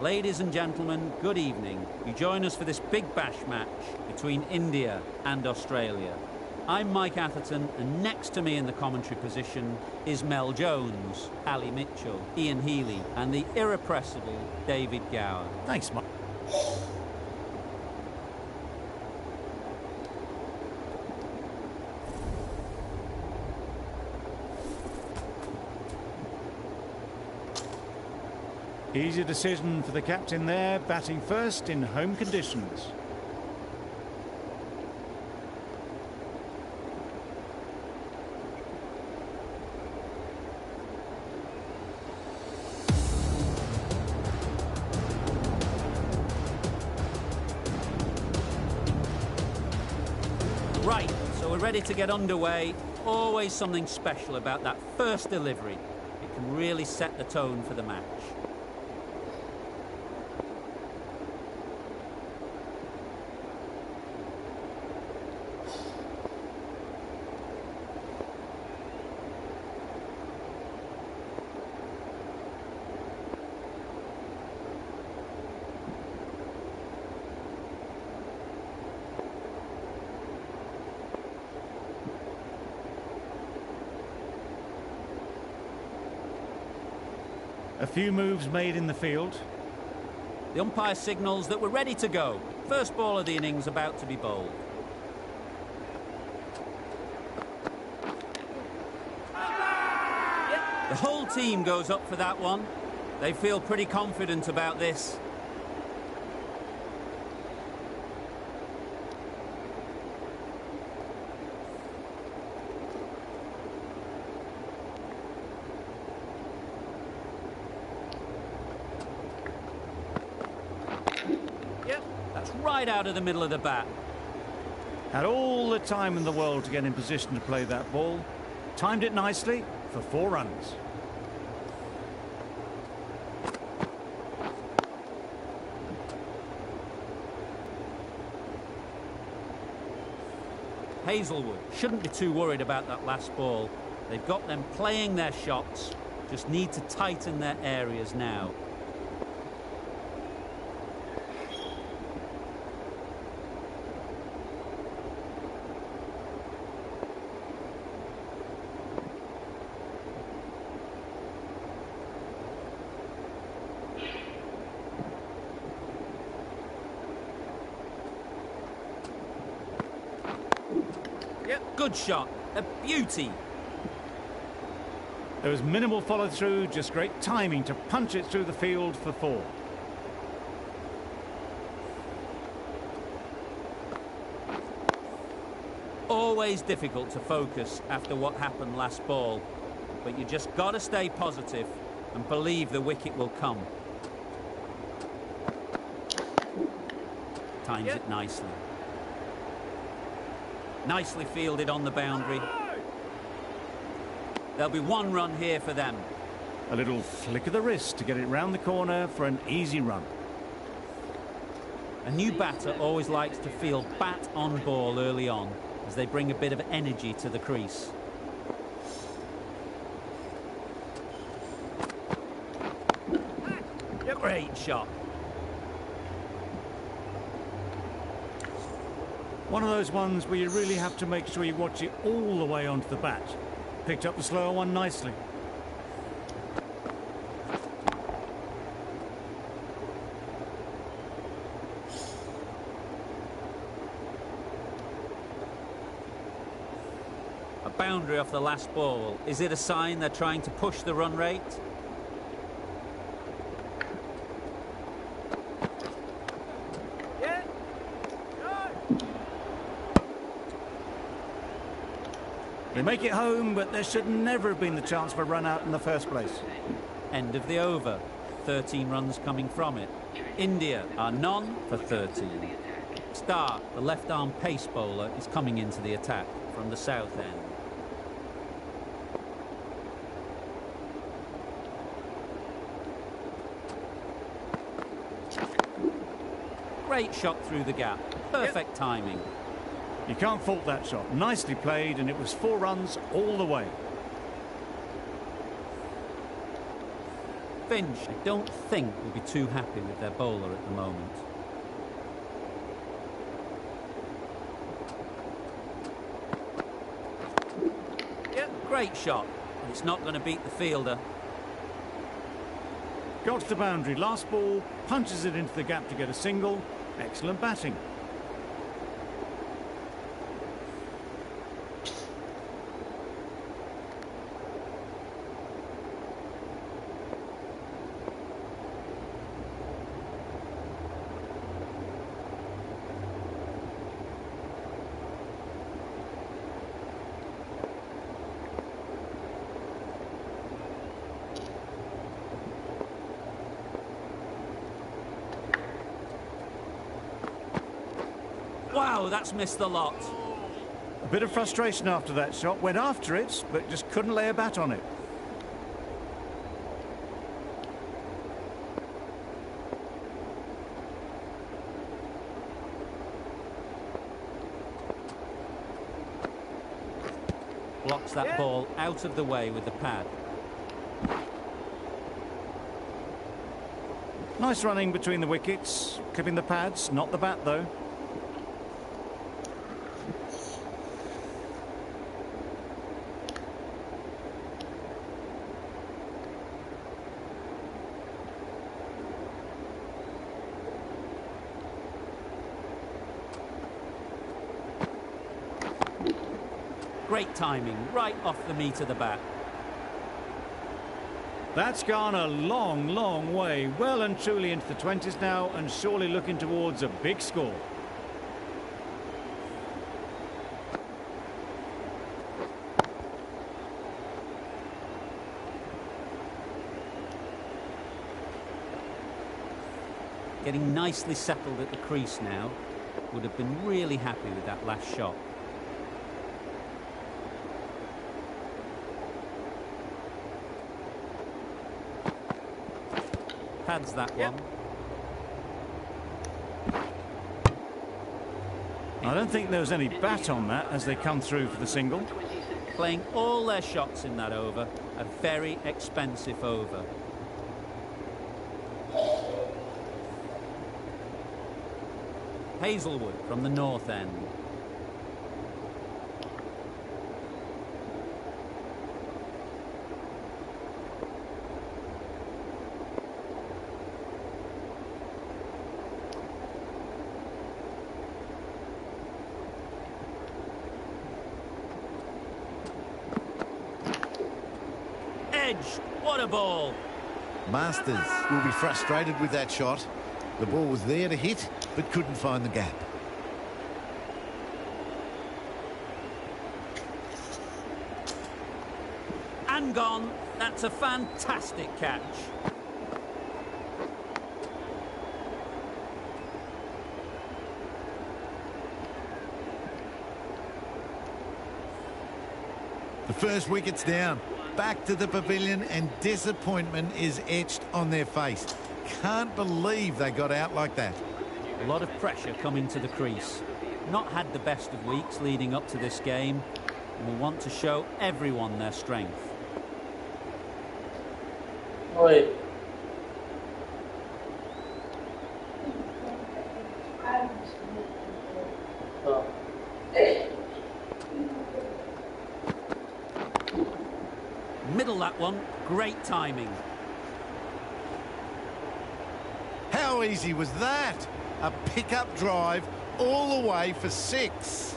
Ladies and gentlemen, good evening. You join us for this big bash match between India and Australia. I'm Mike Atherton, and next to me in the commentary position is Mel Jones, Ali Mitchell, Ian Healy, and the irrepressible David Gower. Thanks, Mike. Easy decision for the captain there, batting first in home conditions. Right, so we're ready to get underway. Always something special about that first delivery. It can really set the tone for the match. A few moves made in the field. The umpire signals that we're ready to go. First ball of the innings about to be bowled. The whole team goes up for that one. They feel pretty confident about this. Right out of the middle of the bat. Had all the time in the world to get in position to play that ball. Timed it nicely for 4 runs. Hazelwood shouldn't be too worried about that last ball. They've got them playing their shots, just need to tighten their areas now. Good shot, a beauty. There was minimal follow-through, just great timing to punch it through the field for 4. Always difficult to focus after what happened last ball, but you just got to stay positive and believe the wicket will come. Times it nicely. Nicely fielded on the boundary. There'll be 1 run here for them. A little flick of the wrist to get it round the corner for an easy run. A new batter always likes to field bat on ball early on, as they bring a bit of energy to the crease. Great shot. One of those ones where you really have to make sure you watch it all the way onto the bat. Picked up the slower one nicely. A boundary off the last ball. Is it a sign they're trying to push the run rate? They make it home, but there should never have been the chance for a run out in the first place. End of the over. 13 runs coming from it. India are none for 13. Stark, the left-arm pace bowler, is coming into the attack from the south end. Great shot through the gap. Perfect timing. You can't fault that shot. Nicely played, and it was 4 runs all the way. Finch, I don't think, will be too happy with their bowler at the moment. Yeah, great shot, but it's not going to beat the fielder. Got to the boundary, last ball, punches it into the gap to get a single. Excellent batting. Wow, that's missed the lot. A bit of frustration after that shot. Went after it, but just couldn't lay a bat on it. Blocks that ball out of the way with the pad. Nice running between the wickets. Clipping the pads, not the bat though. Great timing, right off the meat of the bat. That's gone a long, long way. Well and truly into the 20s now, and surely looking towards a big score. Getting nicely settled at the crease now. Would have been really happy with that last shot. Pads that one. I don't think there was any bat on that as they come through for the single. Playing all their shots in that over. A very expensive over. Hazelwood from the north end. What a ball! Masters will be frustrated with that shot. The ball was there to hit, but couldn't find the gap. And gone. That's a fantastic catch. The first wicket's down. Back to the pavilion, and disappointment is etched on their face. Can't believe they got out like that. A lot of pressure coming to the crease. Not had the best of weeks leading up to this game, and will want to show everyone their strength. Oi. Oh. Middle that one, great timing. How easy was that? A pickup drive all the way for 6.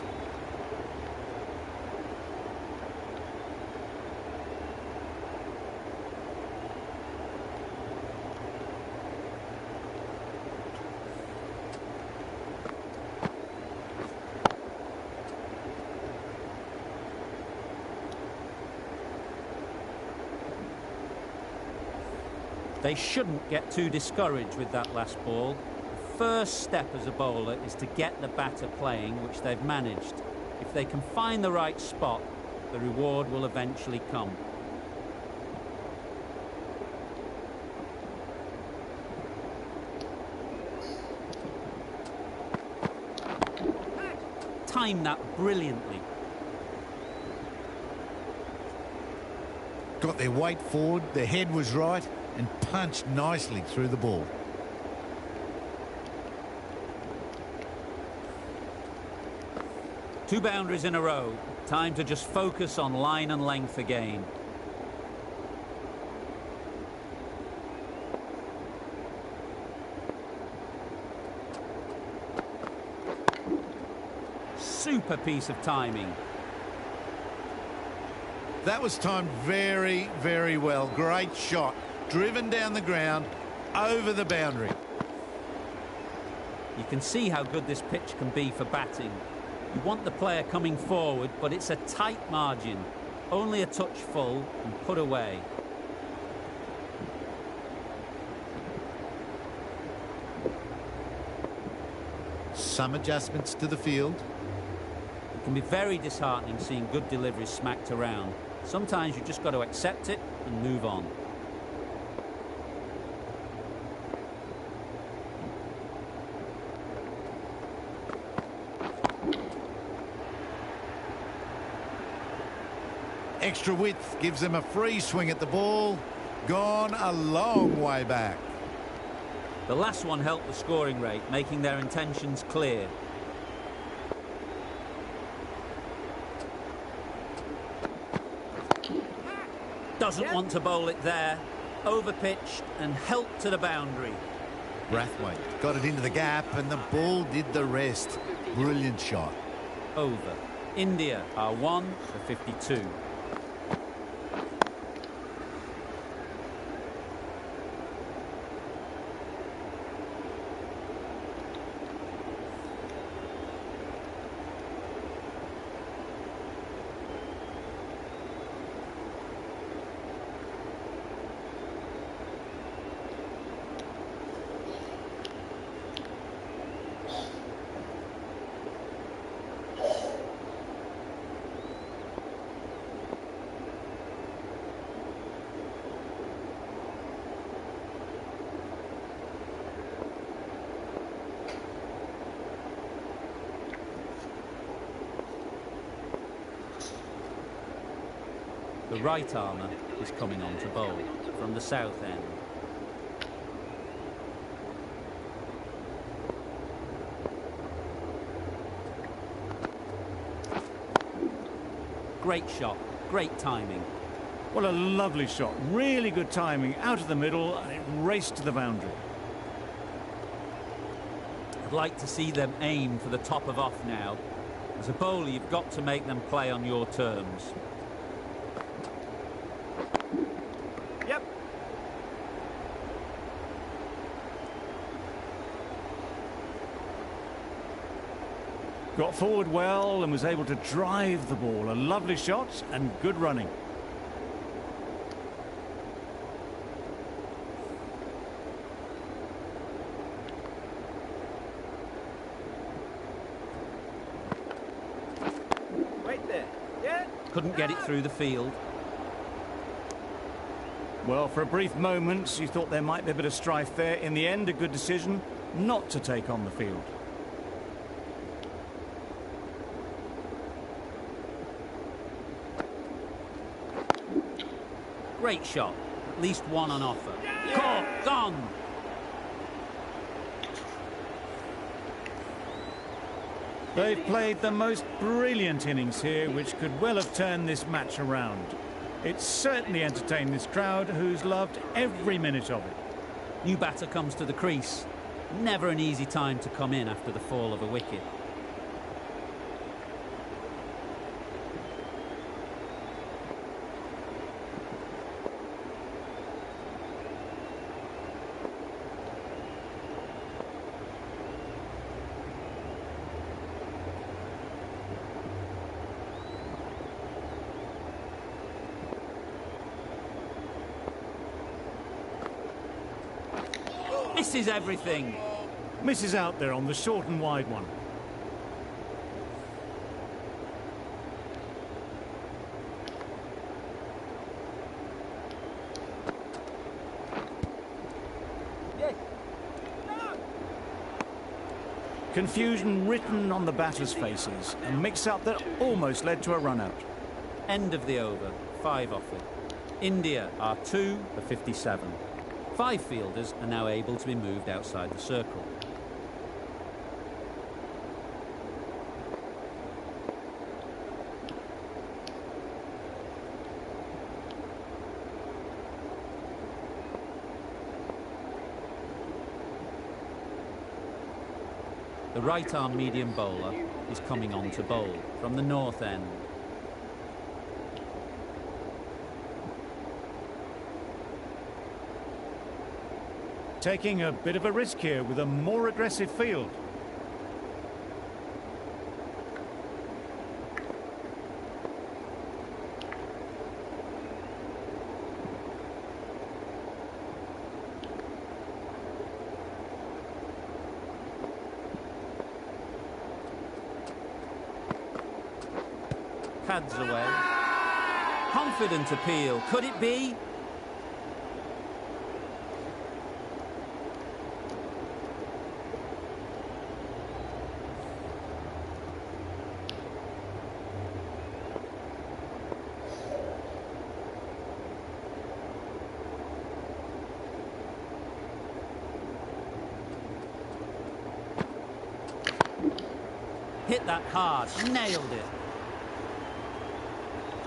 They shouldn't get too discouraged with that last ball. The first step as a bowler is to get the batter playing, which they've managed. If they can find the right spot, the reward will eventually come. Timed that brilliantly. Got their weight forward, their head was right, and punched nicely through the ball. Two boundaries in a row. Time to just focus on line and length again. Super piece of timing. That was timed very, very well. Great shot. Driven down the ground, over the boundary. You can see how good this pitch can be for batting. You want the player coming forward, but it's a tight margin. Only a touch full and put away. Some adjustments to the field. It can be very disheartening seeing good deliveries smacked around. Sometimes you just got to accept it and move on. Extra width gives them a free swing at the ball. Gone a long way back. The last one helped the scoring rate, making their intentions clear. Doesn't want to bowl it there. Overpitched and helped to the boundary. Brathwaite got it into the gap and the ball did the rest. Brilliant shot. Over. India are 1 for 52. The right armour is coming on to bowl from the south end. Great shot, great timing. Well, a lovely shot. Really good timing. Out of the middle, and it raced to the boundary. I'd like to see them aim for the top of off now. As a bowler, you've got to make them play on your terms. Yep. Got forward well and was able to drive the ball. A lovely shot and good running. Right there. Yeah. Couldn't get it through the field. Well, for a brief moment, you thought there might be a bit of strife there. In the end, a good decision not to take on the field. Great shot. At least one on offer. Caught, gone. They've played the most brilliant innings here, which could well have turned this match around. It's certainly entertained this crowd, who's loved every minute of it. New batter comes to the crease. Never an easy time to come in after the fall of a wicket. Misses everything. Misses out there on the short and wide one. Confusion written on the batters' faces. A mix-up that almost led to a run-out. End of the over. 5 off it. India are 2 for 57. 5 fielders are now able to be moved outside the circle. The right-arm medium bowler is coming on to bowl from the north end. Taking a bit of a risk here with a more aggressive field. Pads away. Confident appeal. Could it be? Hit that hard. Nailed it.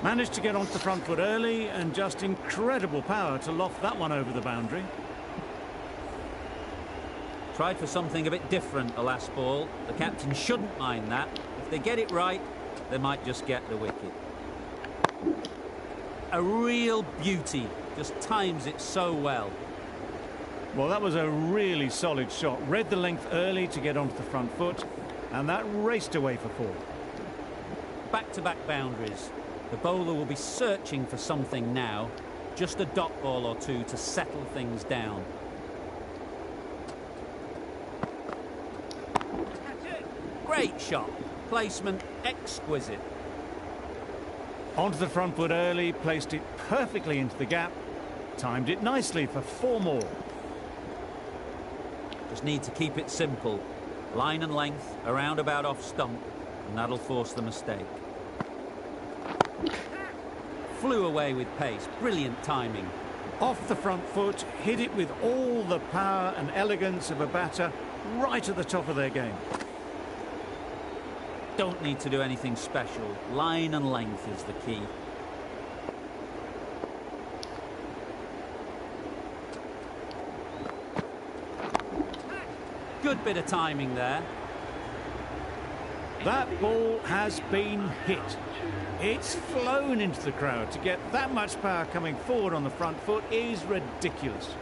Managed to get onto the front foot early and just incredible power to loft that one over the boundary. Tried for something a bit different the last ball. The captain shouldn't mind that. If they get it right, they might just get the wicket. A real beauty. Just times it so well. Well, that was a really solid shot. Read the length early to get onto the front foot, and that raced away for 4. Back-to-back boundaries. The bowler will be searching for something now. Just a dot ball or two to settle things down. Great shot. Placement exquisite. Onto the front foot early, placed it perfectly into the gap, timed it nicely for 4 more. Just need to keep it simple. Line and length, around about off stump, and that'll force the mistake. Flew away with pace. Brilliant timing. Off the front foot, hit it with all the power and elegance of a batter right at the top of their game. Don't need to do anything special. Line and length is the key. Good bit of timing there. That ball has been hit. It's flown into the crowd. To get that much power coming forward on the front foot is ridiculous.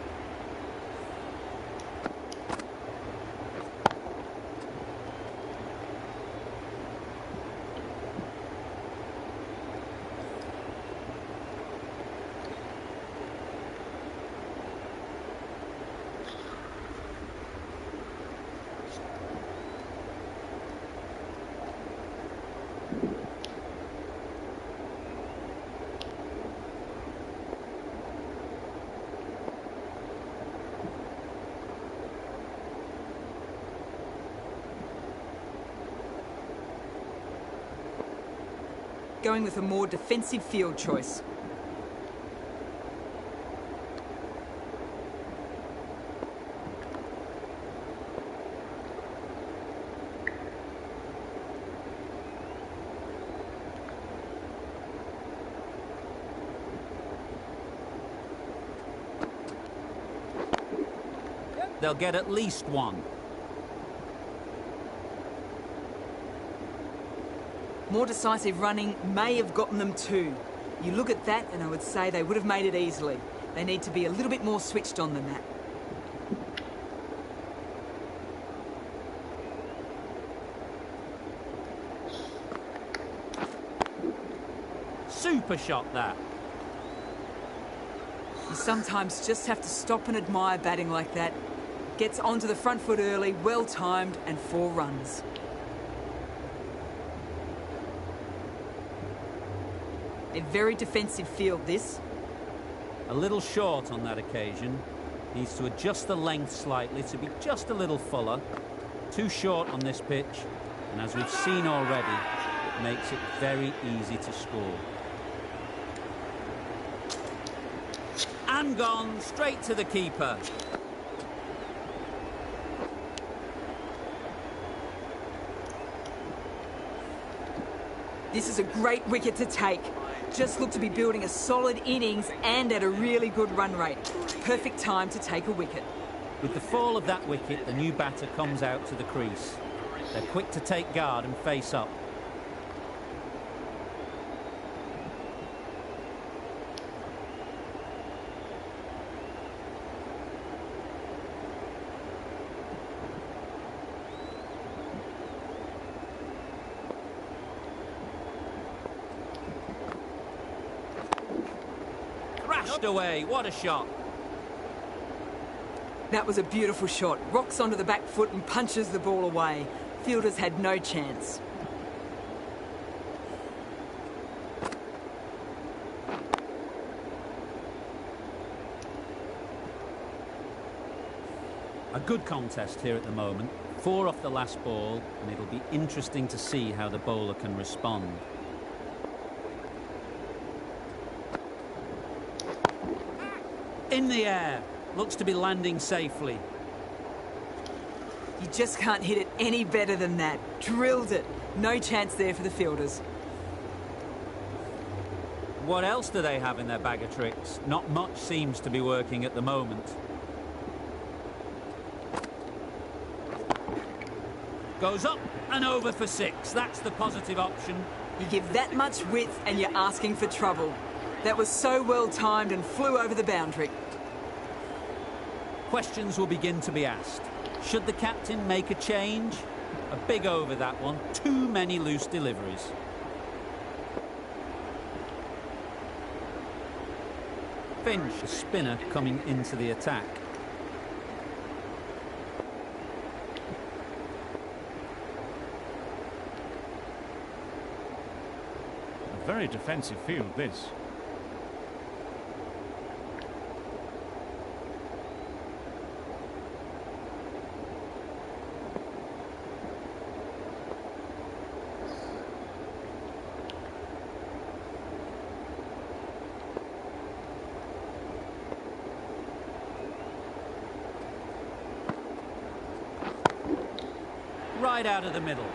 Going with a more defensive field choice. They'll get at least 1. More decisive running may have gotten them 2. You look at that and I would say they would have made it easily. They need to be a little bit more switched on than that. Super shot that. You sometimes just have to stop and admire batting like that. Gets onto the front foot early, well timed, and 4 runs. A very defensive field, this. A little short on that occasion. Needs to adjust the length slightly to be just a little fuller. Too short on this pitch, and as we've seen already, it makes it very easy to score. And gone straight to the keeper. This is a great wicket to take. Just look to be building a solid innings and at a really good run rate. Perfect time to take a wicket. With the fall of that wicket, the new batter comes out to the crease. They're quick to take guard and face up. Crashed away, what a shot. That was a beautiful shot. Rocks onto the back foot and punches the ball away. Fielders had no chance. A good contest here at the moment. 4 off the last ball, and it'll be interesting to see how the bowler can respond. In the air. Looks to be landing safely. You just can't hit it any better than that. Drilled it. No chance there for the fielders. What else do they have in their bag of tricks? Not much seems to be working at the moment. Goes up and over for 6. That's the positive option. You give that much width and you're asking for trouble. That was so well timed and flew over the boundary. Questions will begin to be asked. Should the captain make a change? A big over that one. Too many loose deliveries. Finch, a spinner, coming into the attack. A very defensive field, this. Right out of the middle.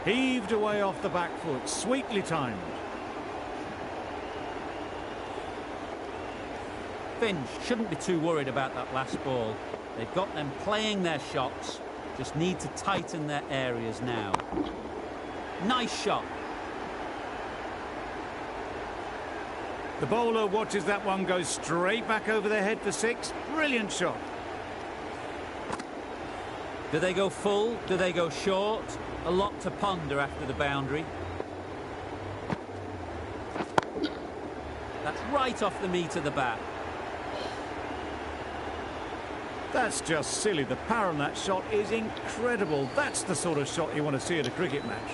Heaved away off the back foot, sweetly timed. Finch shouldn't be too worried about that last ball. They've got them playing their shots, just need to tighten their areas now. Nice shot. The bowler watches that one go straight back over their head for 6. Brilliant shot. Do they go full? Do they go short? A lot to ponder after the boundary. That's right off the meat of the bat. That's just silly. The power on that shot is incredible. That's the sort of shot you want to see at a cricket match.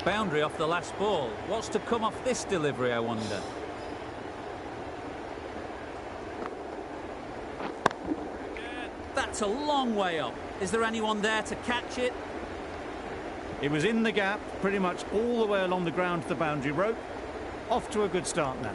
Boundary off the last ball. What's to come off this delivery, I wonder? That's a long way up. Is there anyone there to catch it? It was in the gap, pretty much all the way along the ground to the boundary rope. Off to a good start now.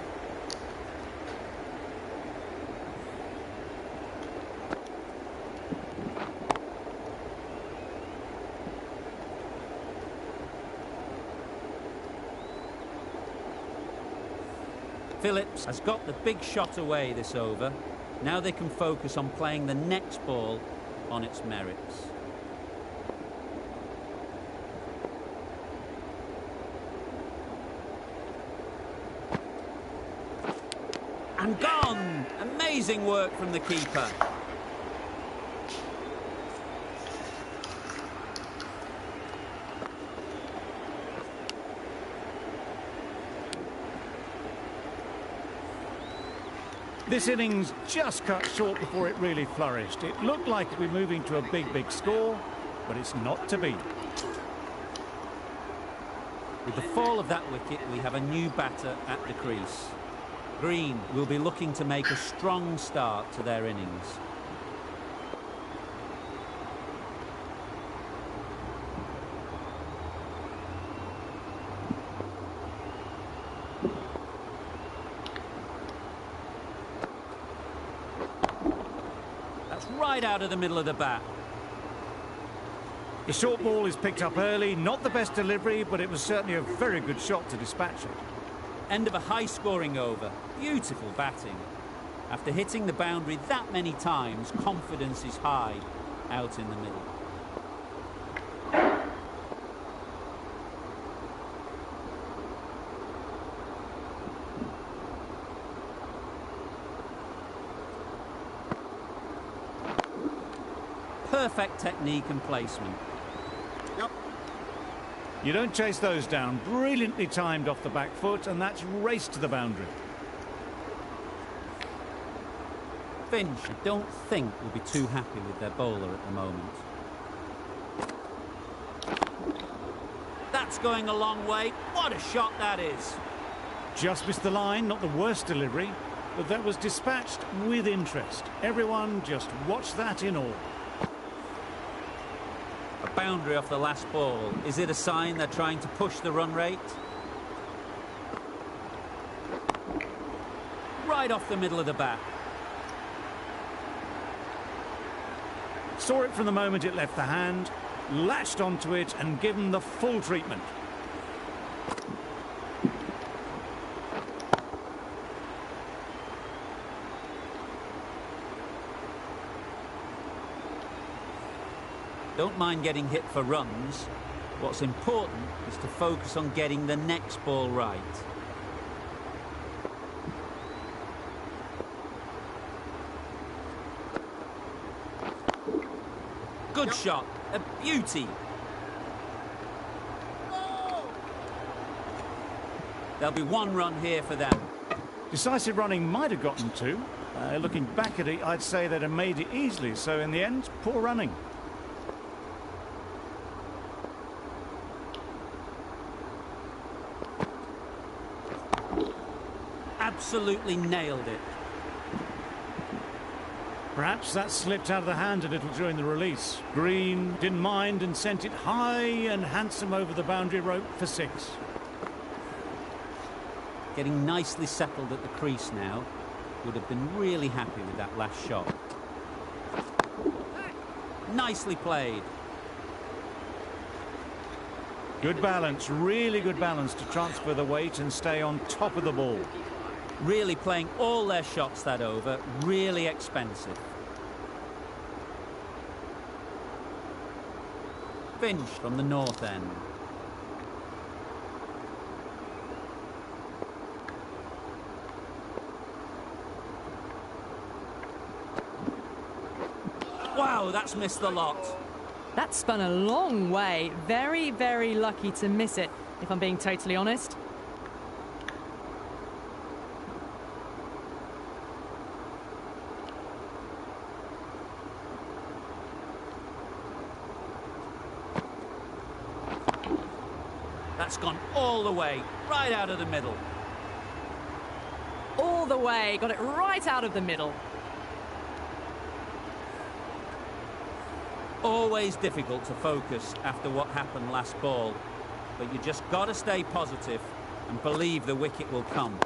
Phillips has got the big shot away this over. Now they can focus on playing the next ball on its merits. And gone! Amazing work from the keeper. This innings just cut short before it really flourished. It looked like we're moving to a big score, but it's not to be. With the fall of that wicket, we have a new batter at the crease. Green will be looking to make a strong start to their innings. right out of the middle of the bat. The short ball is picked up early. Not the best delivery, but it was certainly a very good shot to dispatch it. End of a high-scoring over. Beautiful batting. After hitting the boundary that many times, confidence is high out in the middle. Perfect technique and placement. You don't chase those down. Brilliantly timed off the back foot, and that's raced to the boundary. Finch, I don't think, will be too happy with their bowler at the moment. That's going a long way. What a shot that is. Just missed the line, not the worst delivery, but that was dispatched with interest. Everyone just watch that in awe. A boundary off the last ball. Is it a sign they're trying to push the run rate? Right off the middle of the bat. Saw it from the moment it left the hand, latched onto it and given the full treatment. Don't mind getting hit for runs. What's important is to focus on getting the next ball right. Good shot, a beauty. There'll be one run here for them. Decisive running might have gotten two. Looking back at it, I'd say they'd have made it easily. So in the end, poor running. Absolutely nailed it. Perhaps that slipped out of the hand a little during the release. Green didn't mind and sent it high and handsome over the boundary rope for 6. Getting nicely settled at the crease now. Would have been really happy with that last shot. Nicely played. Good balance, really good balance to transfer the weight and stay on top of the ball. Really playing all their shots that over. Really expensive. Finch from the north end. Wow, that's missed the lot. That spun a long way. Very, very lucky to miss it, if I'm being totally honest. That's gone all the way, right out of the middle. All the way, got it right out of the middle. Always difficult to focus after what happened last ball, but you just got to stay positive and believe the wicket will come.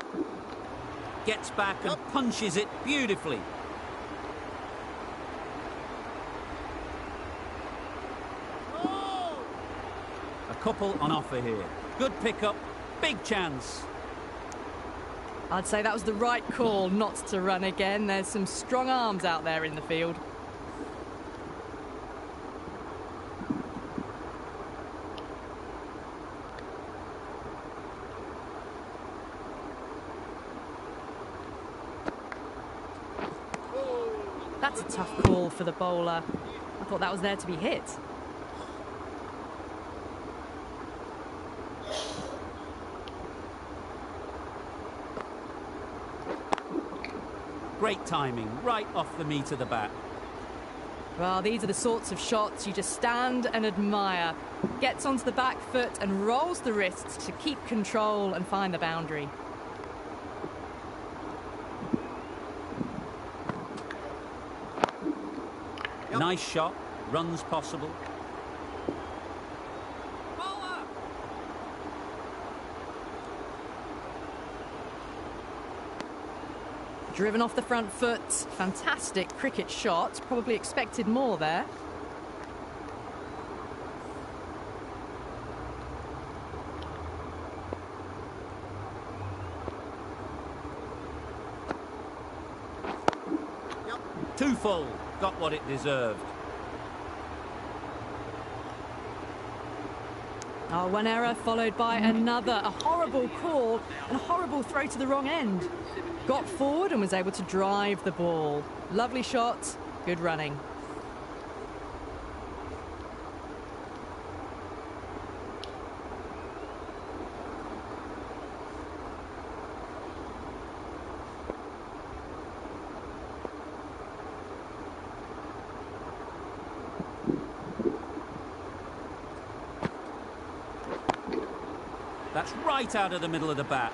Gets back and punches it beautifully. A couple on offer here. Good pickup, big chance. I'd say that was the right call not to run again. There's some strong arms out there in the field. That's a tough call for the bowler. I thought that was there to be hit. Great timing, right off the meat of the bat. Well, these are the sorts of shots you just stand and admire. Gets onto the back foot and rolls the wrists to keep control and find the boundary. Nice shot, runs possible. Driven off the front foot. Fantastic cricket shot. Probably expected more there. Too full. Got what it deserved. Oh, one error followed by another. A horrible call and a horrible throw to the wrong end. Got forward and was able to drive the ball. Lovely shot, good running. That's right out of the middle of the bat.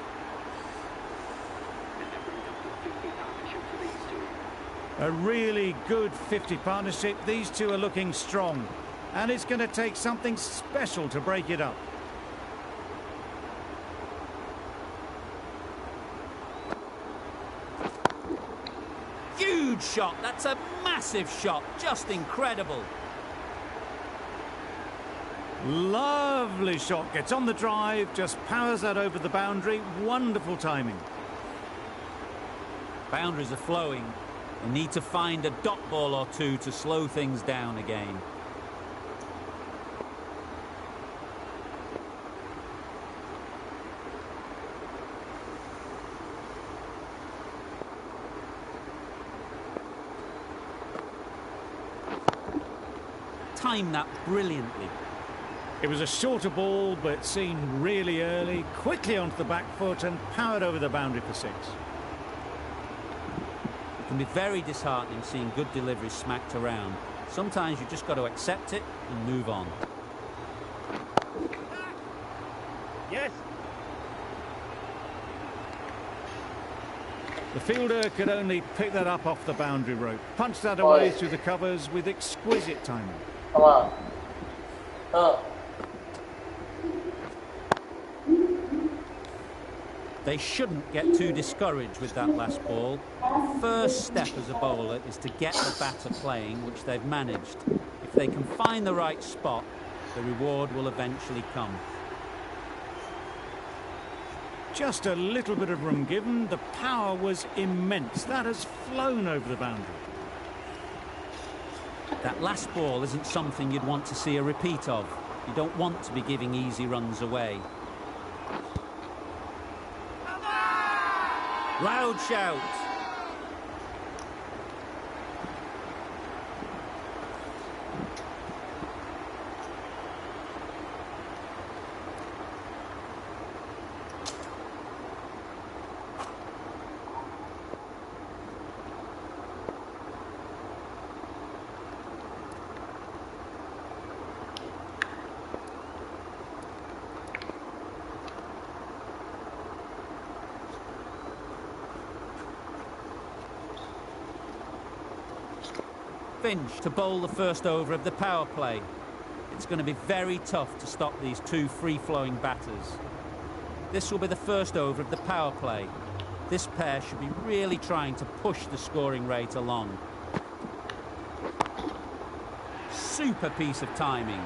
A really good 50 partnership. These two are looking strong. And it's going to take something special to break it up. Huge shot. That's a massive shot. Just incredible. Lovely shot. Gets on the drive, just powers that over the boundary. Wonderful timing. Boundaries are flowing. They need to find a dot ball or two to slow things down again. Time that brilliantly. It was a shorter ball, but seen really early, quickly onto the back foot and powered over the boundary for 6. It can be very disheartening seeing good deliveries smacked around. Sometimes you've just got to accept it and move on. Yes. The fielder could only pick that up off the boundary rope. Punched that away through the covers with exquisite timing. Come on. Oh. They shouldn't get too discouraged with that last ball. The first step as a bowler is to get the batter playing, which they've managed. If they can find the right spot, the reward will eventually come. Just a little bit of room given. The power was immense. That has flown over the boundary. That last ball isn't something you'd want to see a repeat of. You don't want to be giving easy runs away. Loud shout. Finch to bowl the first over of the power play. It's going to be very tough to stop these two free-flowing batters. This will be the first over of the power play. This pair should be really trying to push the scoring rate along. Super piece of timing.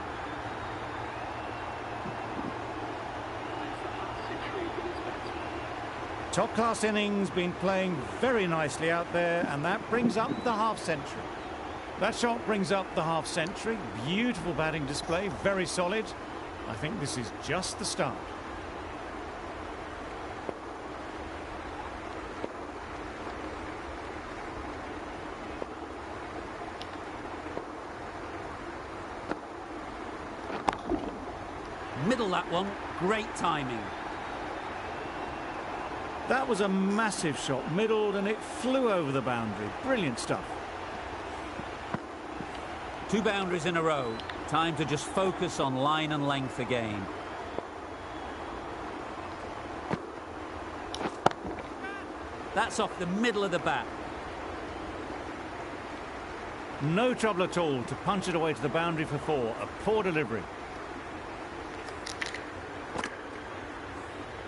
Top-class innings, been playing very nicely out there, and that brings up the half-century. That shot brings up the half-century. Beautiful batting display, very solid. I think this is just the start. Middle that one, great timing. That was a massive shot, middled, and it flew over the boundary. Brilliant stuff. 2 boundaries in a row. Time to just focus on line and length again. That's off the middle of the bat. No trouble at all to punch it away to the boundary for 4. A poor delivery.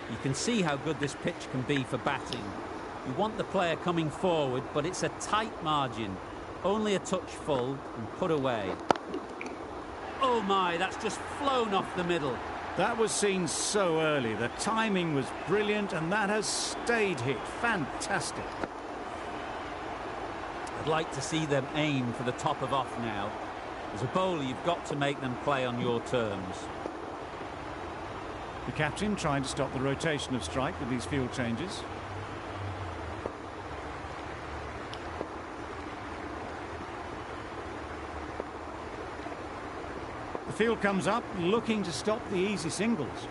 You can see how good this pitch can be for batting. You want the player coming forward, but it's a tight margin. Only a touch full and put away. Oh my, that's just flown off the middle. That was seen so early. The timing was brilliant, and that has stayed hit. Fantastic. I'd like to see them aim for the top of off now. As a bowler, you've got to make them play on your terms. The captain trying to stop the rotation of strike with these field changes. The field comes up, looking to stop the easy singles.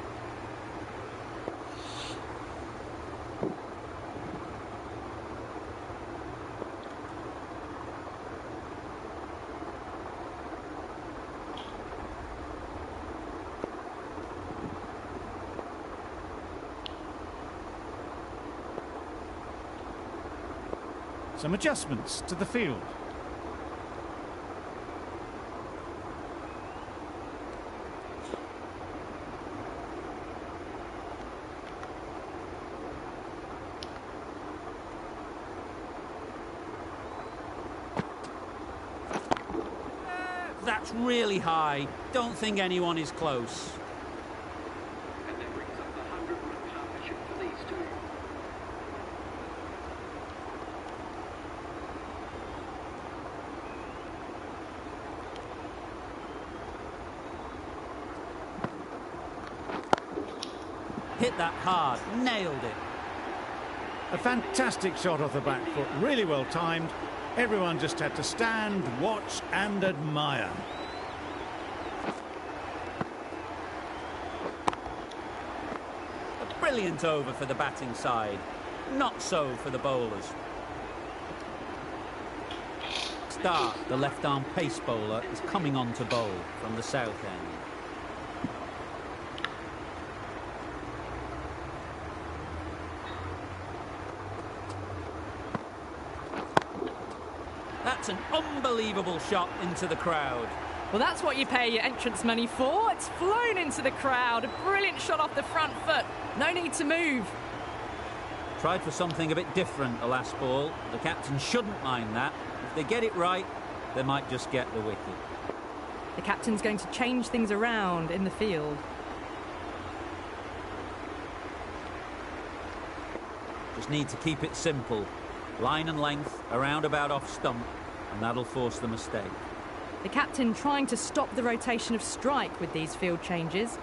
Some adjustments to the field. That's really high. Don't think anyone is close. And that brings up the 100-run partnership for these two. Hit that hard, nailed it. A fantastic shot off the back foot, really well timed. Everyone just had to stand, watch and admire. A brilliant over for the batting side. Not so for the bowlers. Start, the left-arm pace bowler, is coming on to bowl from the south end. That's an unbelievable shot into the crowd. Well, that's what you pay your entrance money for. It's flown into the crowd. A brilliant shot off the front foot. No need to move. Tried for something a bit different the last ball. The captain shouldn't mind that. If they get it right, they might just get the wicket. The captain's going to change things around in the field. Just need to keep it simple. Line and length, around about off stump, and that'll force the mistake. The captain trying to stop the rotation of strike with these field changes.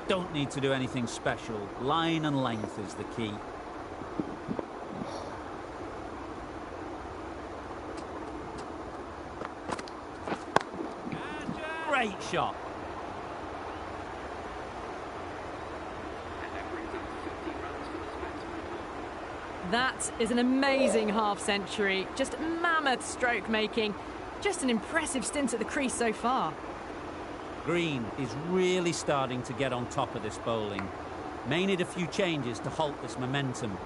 Don't need to do anything special. Line and length is the key. Great shot. And that brings up 50 runs for this batsman. That is an amazing half-century. Just mammoth stroke making. Just an impressive stint at the crease so far. Green is really starting to get on top of this bowling. May need a few changes to halt this momentum.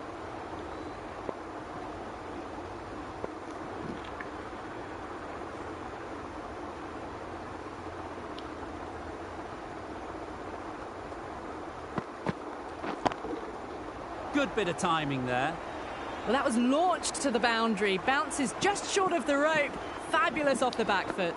Good bit of timing there. Well, that was launched to the boundary. Bounces just short of the rope. Fabulous off the back foot.